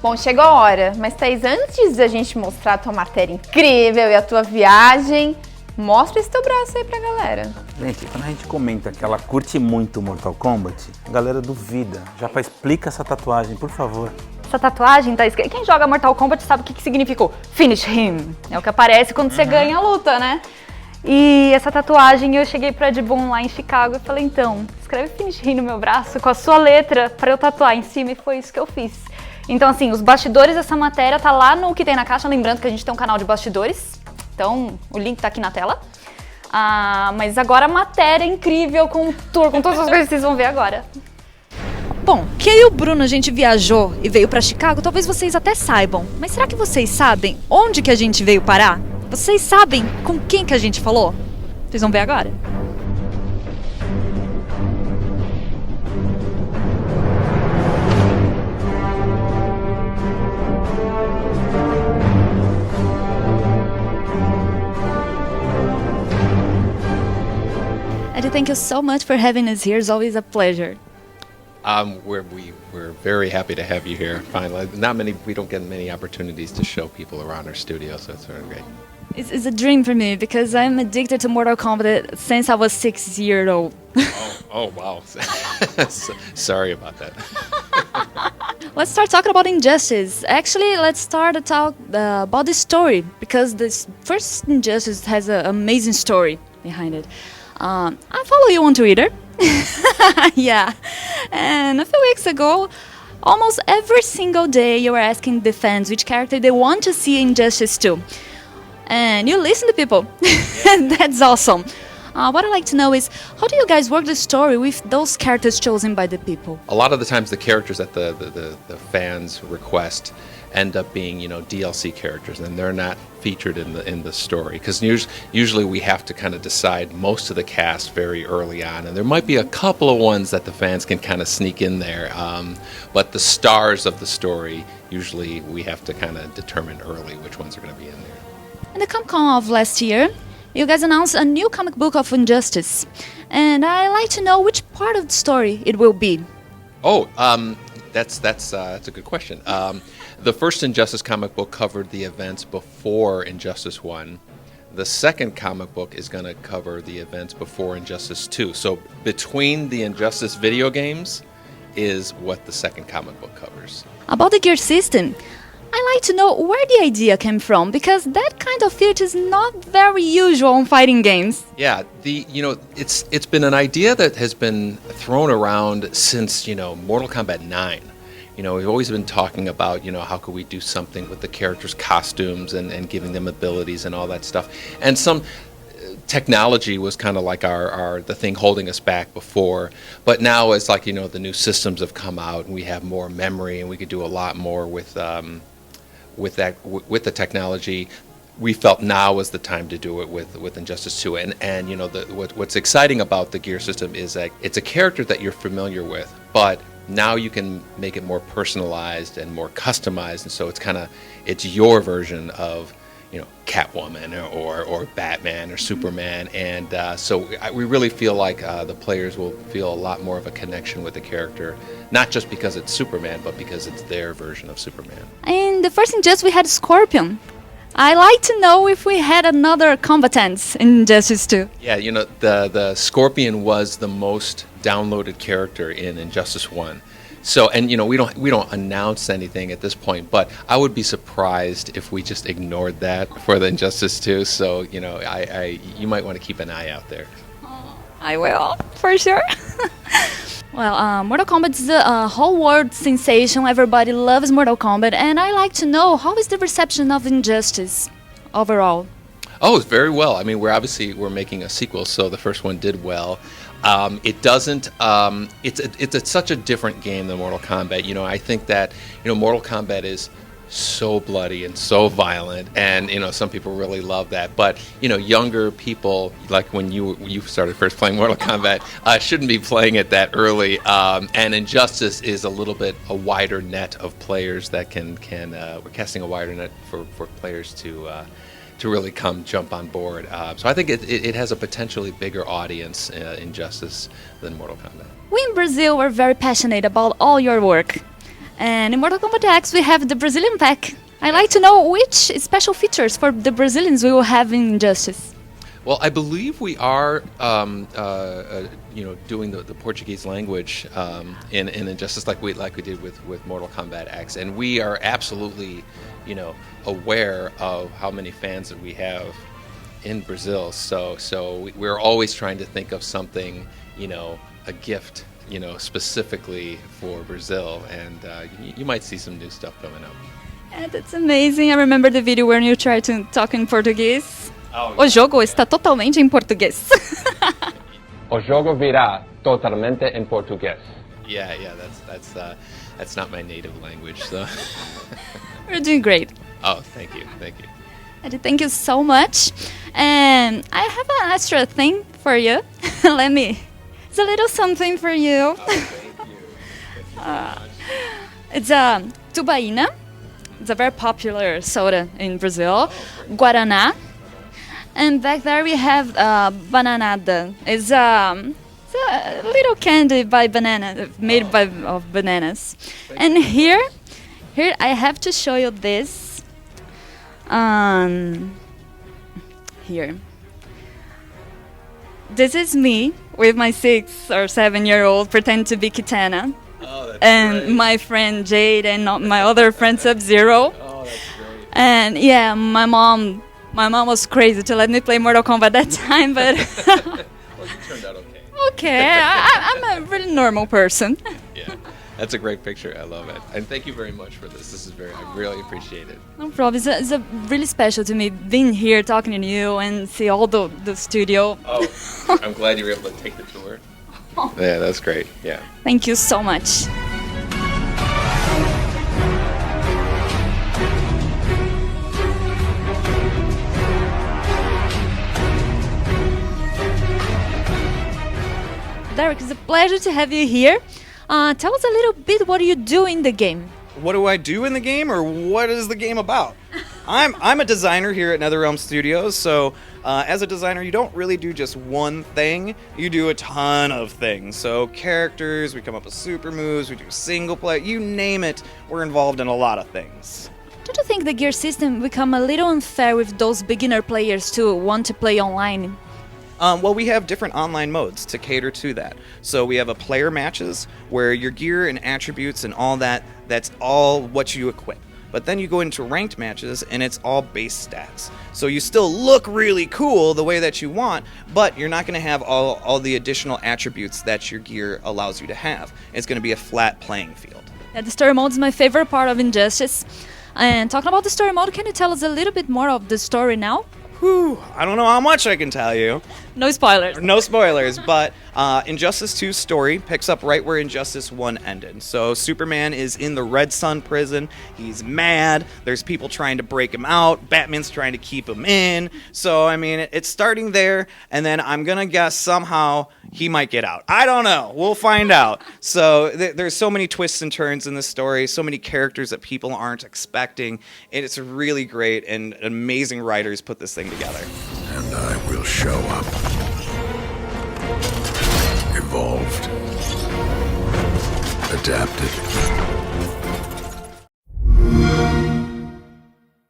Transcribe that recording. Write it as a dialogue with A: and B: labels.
A: Bom, chegou a hora, mas Thaís, antes da gente mostrar a tua matéria incrível e a tua viagem, mostra esse teu braço aí pra galera.
B: Gente, quando a gente comenta que ela curte muito Mortal Kombat, a galera duvida. Já explica essa tatuagem, por favor.
C: Essa tatuagem, Thaís, quem joga Mortal Kombat sabe o que significou. Finish him. É o que aparece quando você ganha a luta, né? E essa tatuagem, eu cheguei pra Boon lá em Chicago e falei, então, escreve Finish him no meu braço com a sua letra pra eu tatuar em cima, e foi isso que eu fiz. Então, assim, os bastidores dessa matéria tá lá no que tem na caixa, lembrando que a gente tem um canal de bastidores, então o link tá aqui na tela. Mas agora a matéria incrível com o tour, com todas as coisas que vocês vão ver agora.
D: Bom, que eu e o Bruno a gente viajou e veio pra Chicago, talvez vocês até saibam, mas será que vocês sabem onde que a gente veio parar? Vocês sabem com quem que a gente falou? Vocês vão ver agora. Eddie, thank you so much for having us here. It's always a pleasure.
E: We're very happy to have you here. Finally, we don't get many opportunities to show people around our studio, so it's really great.
D: It's a dream for me because I'm addicted to Mortal Kombat since I was 6 years old.
E: Oh wow. Sorry about that.
D: Let's start talking about Injustice. Actually, let's start to talk about the story because this first Injustice has an amazing story behind it. I follow you on Twitter. Yeah. And a few weeks ago, almost every single day you were asking the fans which character they want to see in Injustice 2. And you listen to people. That's awesome. What I'd like to know is, how do you guys work the story with those characters chosen by the people?
E: A lot of the times the characters that the fans request end up being, DLC characters, and they're not featured in the story, because usually we have to kind of decide most of the cast very early on, and there might be a couple of ones that the fans can kind of sneak in there, but the stars of the story, usually we have to kind of determine early which ones are going to be in there.
D: In the Comic-Con of last year, you guys announced a new comic book of Injustice, and I'd like to know which part of the story it will be.
E: Oh, that's a good question. The first Injustice comic book covered the events before Injustice 1. The second comic book is going to cover the events before Injustice 2. So between the Injustice video games is what the second comic book covers.
D: About the gear system, I'd like to know where the idea came from, because that kind of feat is not very usual in fighting games.
E: Yeah, it's been an idea that has been thrown around since, Mortal Kombat 9. We've always been talking about, how could we do something with the characters' costumes and giving them abilities and all that stuff. And some technology was kind of like the thing holding us back before. But now it's like, the new systems have come out and we have more memory and we could do a lot more with the technology. We felt now was the time to do it with Injustice 2. And what's exciting about the gear system is that it's a character that you're familiar with, but now you can make it more personalized and more customized, and so it's your version of Catwoman or Batman or Superman, and so we really feel like the players will feel a lot more of a connection with the character, not just because it's Superman, but because it's their version of Superman.
D: In the first Injustice we had Scorpion. I'd like to know if we had another combatant in Injustice 2.
E: Yeah, the Scorpion was the most downloaded character in Injustice 1. So, and we don't announce anything at this point, but I would be surprised if we just ignored that for the Injustice 2. So, you might want to keep an eye out there.
D: I will, for sure. Well, Mortal Kombat is a whole world sensation. Everybody loves Mortal Kombat, and I like to know, how is the reception of Injustice overall?
E: Oh, it's very well. I mean, we're making a sequel, so the first one did well. It doesn't. It's such a different game than Mortal Kombat. I think that Mortal Kombat is so bloody and so violent, and some people really love that. But younger people, like when you started first playing Mortal Kombat, shouldn't be playing it that early. And Injustice is a little bit a wider net of players that can we're casting a wider net for players to really jump on board. So I think it has a potentially bigger audience in Injustice than Mortal Kombat.
D: We in Brazil are very passionate about all your work. And in Mortal Kombat X, we have the Brazilian pack. I'd like to know which special features for the Brazilians we will have in Injustice.
E: Well, I believe we are, doing the Portuguese language in Injustice like we did with Mortal Kombat X, and we are absolutely, aware of how many fans that we have in Brazil. So we're always trying to think of something, a gift, specifically for Brazil, and you might see some new stuff coming up.
D: Yeah, that's amazing. I remember the video where you tried to talk in Português.
E: Oh,
D: O jogo está totalmente em português.
F: O jogo virá totalmente em português.
E: Yeah, that's not my native language, so.
D: You're doing great.
E: Oh, thank you.
D: Eddie, thank you so much. And I have an extra thing for you. It's a little something for you.
E: Oh, thank you.
D: It's a tubaína. It's a very popular soda in Brazil. Guaraná. And back there we have bananada. It's a little candy by banana, made of bananas. And here I have to show you this. Here. This is me with my 6 or 7-year-old pretend to be Kitana.
E: Oh, that's
D: And
E: great.
D: my friend Jade and my other friend Sub-Zero.
E: Oh, that's great.
D: And yeah, my mom was crazy to let me play Mortal Kombat that time, but
E: Well, you turned out okay.
D: okay, I'm a really normal person.
E: Yeah, that's a great picture. I love it. And thank you very much for this. I really appreciate it.
D: No problem. It's a really special to me being here, talking to you, and see all the studio.
E: Oh, I'm glad you were able to take the tour. Yeah, that's great. Yeah.
D: Thank you so much. Derek, it's a pleasure to have you here. Tell us a little bit what you do in the game.
G: What do I do in the game, or what is the game about? I'm a designer here at NetherRealm Studios, so as a designer, you don't really do just one thing. You do a ton of things. So characters, we come up with super moves, we do single play, you name it, we're involved in a lot of things.
D: Don't you think the gear system become a little unfair with those beginner players to want to play online?
G: Well, we have different online modes to cater to that. So we have a player matches where your gear and attributes and all that's all what you equip. But then you go into ranked matches and it's all base stats. So you still look really cool the way that you want, but you're not going to have all the additional attributes that your gear allows you to have. It's going to be a flat playing field.
D: Yeah, the story mode is my favorite part of Injustice. And talking about the story mode, can you tell us a little bit more of the story now?
G: Whew, I don't know how much I can tell you.
D: No spoilers.
G: No spoilers, but Injustice 2's story picks up right where Injustice 1 ended. So Superman is in the Red Sun prison. He's mad. There's people trying to break him out. Batman's trying to keep him in. So, I mean, it's starting there, and then I'm going to guess somehow he might get out. I don't know. We'll find out. So there's so many twists and turns in this story, so many characters that people aren't expecting. And it's really great, and amazing writers put this thing together.
H: And I will show up. Evolved. Adapted.